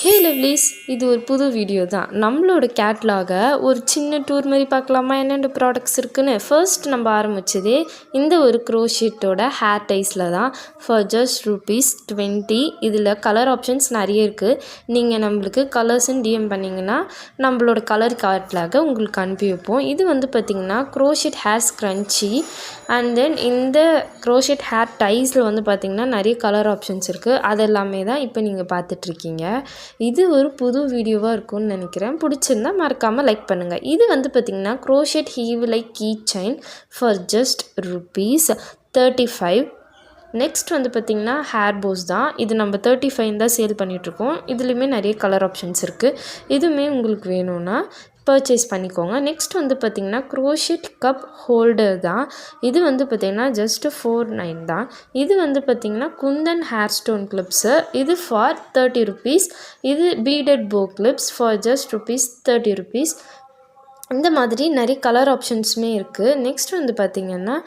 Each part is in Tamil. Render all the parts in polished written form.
ஹே லவ்லீஸ், இது ஒரு புது வீடியோ தான். நம்மளோட கேட்லாகை ஒரு சின்ன டூர் மாதிரி பார்க்கலாமா, என்னென்ன ப்ராடக்ட்ஸ் இருக்குன்னு. ஃபர்ஸ்ட் நம்ம ஆரம்பித்ததே இந்த ஒரு க்ரோஷீட்டோட ஹேர் டைஸில் தான். For just ₹20. இதில் கலர் ஆப்ஷன்ஸ் நிறைய இருக்குது. நீங்கள் நம்மளுக்கு கலர்ஸ்ன்னு டிஎம் பண்ணிங்கன்னா நம்மளோட கலர் கேட்லாகை உங்களுக்கு அனுப்பி வைப்போம். இது வந்து பார்த்திங்கன்னா க்ரோஷீட் ஹேர் ஸ்க்ரன்ச்சி. அண்ட் தென் இந்த க்ரோஷீட் ஹேர் டைஸில் வந்து பார்த்திங்கன்னா நிறைய கலர் ஆப்ஷன்ஸ் இருக்குது. அது எல்லாமே தான் இப்போ நீங்கள் பார்த்துட்ருக்கீங்க. இது ஒரு புது வீடியோவாக இருக்கும்னு நினைக்கிறேன். பிடிச்சிருந்தா மறக்காமல் லைக் பண்ணுங்கள். இது வந்து பார்த்திங்கன்னா க்ரோஷெட் ஹீவ் like key chain for just ₹35. Next வந்து பார்த்திங்கன்னா ஹேர் போஸ் தான். இது நம்ம 35 தான் சேல் பண்ணிகிட்ருக்கோம். இதுலேயுமே நிறைய கலர் ஆப்ஷன்ஸ் இருக்குது. இதுவுமே உங்களுக்கு வேணும்னா பர்ச்சேஸ் பண்ணிக்கோங்க. நெக்ஸ்ட் வந்து பார்த்திங்கன்னா க்ரோஷெட் கப் ஹோல்டர் தான். இது வந்து பார்த்திங்கன்னா ஜஸ்ட்டு ₹49 தான். இது வந்து பார்த்திங்கன்னா குந்தன் ஹேர் ஸ்டோன் கிளிப்ஸு. இது ஃபார் ₹30. இது பீடட் போ கிளிப்ஸ் ஃபார் ஜஸ்ட் ₹30. இந்த மாதிரி நிறைய கலர் ஆப்ஷன்ஸுமே இருக்குது. நெக்ஸ்ட் வந்து பார்த்திங்கன்னா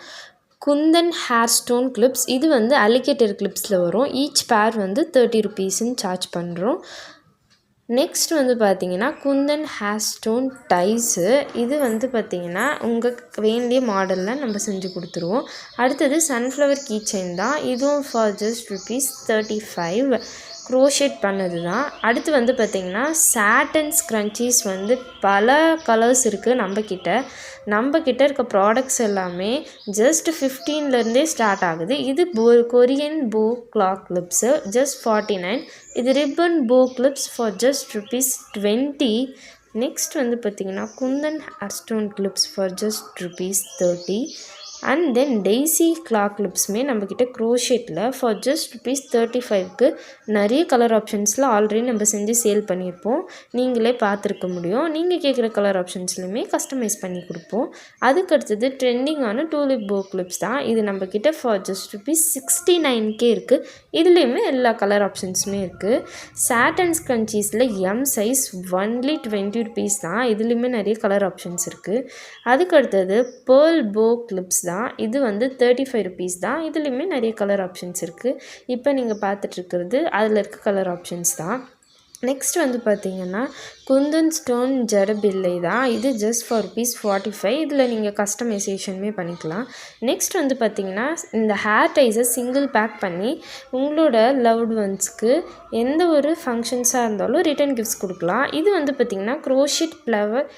குந்தன் ஹேர் ஸ்டோன் கிளிப்ஸ். இது வந்து அலிகேட்டர் கிளிப்ஸில் வரும். ஈச் பேர் வந்து ₹30ன்னு சார்ஜ் பண்ணுறோம். நெக்ஸ்ட் வந்து பார்த்திங்கன்னா குந்தன் ஹேர் ஸ்டோன் டைஸு. இது வந்து பார்த்திங்கன்னா உங்களுக்கு வேண்டிய மாடலில் நம்ம செஞ்சு கொடுத்துருவோம். அடுத்தது சன்ஃப்ளவர் கீ செயின் தான். இதுவும் ஃபார் ஜஸ்ட் ₹35 க்ரோஷேட் பண்ணது தான். அடுத்து வந்து பார்த்திங்கன்னா சாட்டன் ஸ்க்ரன்ச்சீஸ் வந்து பல கலர்ஸ் இருக்குது நம்மக்கிட்ட இருக்க ப்ராடக்ட்ஸ் எல்லாமே ஜஸ்ட் 15லேருந்தே ஸ்டார்ட் ஆகுது. இது கொரியன் போ கிளாக் கிளிப்ஸு ஜஸ்ட் $49. இது ரிப்பன் போ கிளிப்ஸ் ஃபார் ஜஸ்ட் ₹20. நெக்ஸ்ட் வந்து பார்த்திங்கன்னா Kundan hair stone clips for just ₹30. And then daisy clock கிளிப்ஸுமே நம்மக்கிட்ட க்ரோஷேட்டில் ஃபார் ஜஸ்ட் ₹35க்கு நிறைய கலர் ஆப்ஷன்ஸில் ஆல்ரெடி நம்ம செஞ்சு சேல் பண்ணியிருப்போம். நீங்களே பார்த்துருக்க முடியும். நீங்கள் கேட்குற கலர் ஆப்ஷன்ஸ்லையுமே கஸ்டமைஸ் பண்ணி கொடுப்போம். அதுக்கடுத்தது ட்ரெண்டிங்கான டூலிப் போ கிளிப்ஸ் தான். இது நம்மக்கிட்ட ஃபார் ஜஸ்ட் ₹69க்கே இருக்குது. இதுலேயுமே எல்லா கலர் ஆப்ஷன்ஸுமே இருக்குது. சாட்டன் ஸ்க்ரன்ச்சீஸில் எம் சைஸ் ஒன்லி ₹20 தான். இதுலேயுமே நிறைய கலர் ஆப்ஷன்ஸ் இருக்குது. அதுக்கடுத்தது பேர்ல் போ கிளிப்ஸ் தான். இது வந்து ₹35 தான். இதுலேயுமே நிறைய கலர் ஆப்ஷன்ஸ் இருக்குது. இப்போ நீங்கள் பார்த்துட்ருக்கிறது அதில் இருக்க கலர் ஆப்ஷன்ஸ் தான். நெக்ஸ்ட் வந்து பார்த்திங்கன்னா குந்தன் ஸ்டோன் ஜடபில்லை தான். இது ஜஸ்ட் ஃபார் ₹45. இதில் நீங்கள் கஸ்டமைசேஷனுமே பண்ணிக்கலாம். நெக்ஸ்ட் வந்து பார்த்திங்கன்னா இந்த ஹேர் டைஸை சிங்கிள் பேக் பண்ணி உங்களோட லவ்ட் ஒன்ஸ்க்கு எந்த ஒரு ஃபங்க்ஷன்ஸாக இருந்தாலும் ரிட்டன் கிஃப்ட்ஸ் கொடுக்கலாம். இது வந்து பார்த்திங்கன்னா க்ரோஷெட் ஃப்ளவர்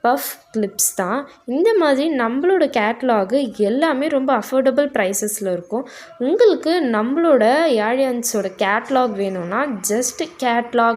பஃப் கிளிப்ஸ் தான். இந்த மாதிரி நம்மளோட கேட்லாகு எல்லாமே ரொம்ப அஃபோர்டபுள் ப்ரைஸஸில் இருக்கும். உங்களுக்கு நம்மளோட யாழியான்ஸோட கேட்லாக் வேணும்னா ஜஸ்ட் கேட்லாக்